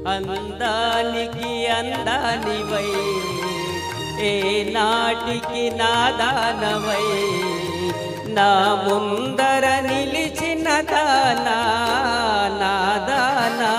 అందానికి అందానివై ఏ నాటికి నాదానవై నా ముందర నిలిచిన దానా నాదానా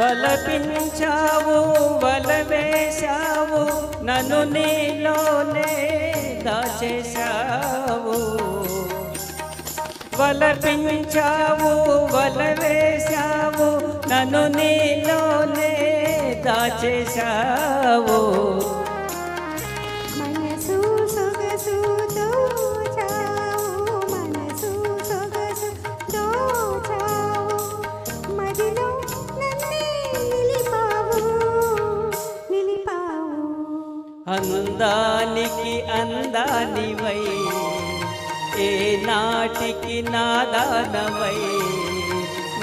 వలపించావు వలవేశావు నన్ను నీలోనే దాచేశావు వలపించావు వలవేశావు నన్ను నీలోనే దాచేశావు అందానికి అందానివై ఏ నాటికి నాదానవై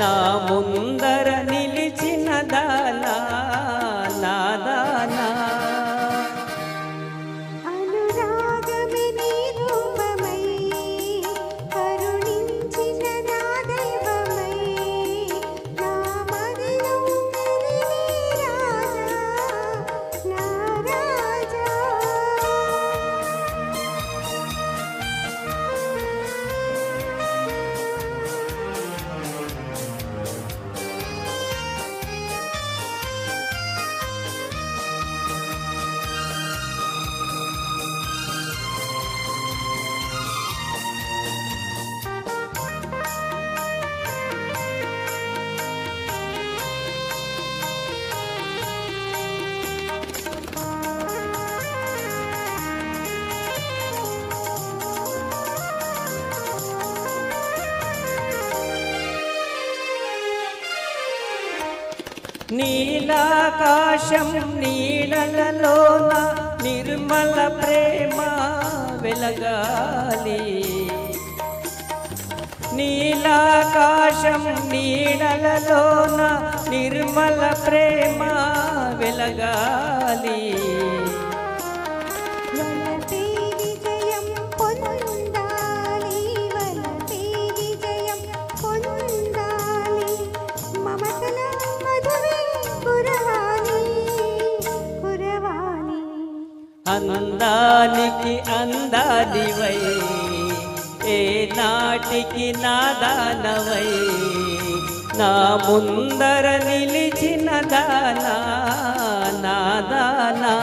నా ముందర నిలిచిన దానా నాదానా నీలాకాశం నీడలలోన నిర్మల ప్రేమ వెలగాలి నీలాకాశం నీడలలోన నిర్మల ప్రేమ వెలగాలి అందానికి అందానివై ఏ నాటికి నాదానవై నా ముందర నిలిచిన దానా నాదానా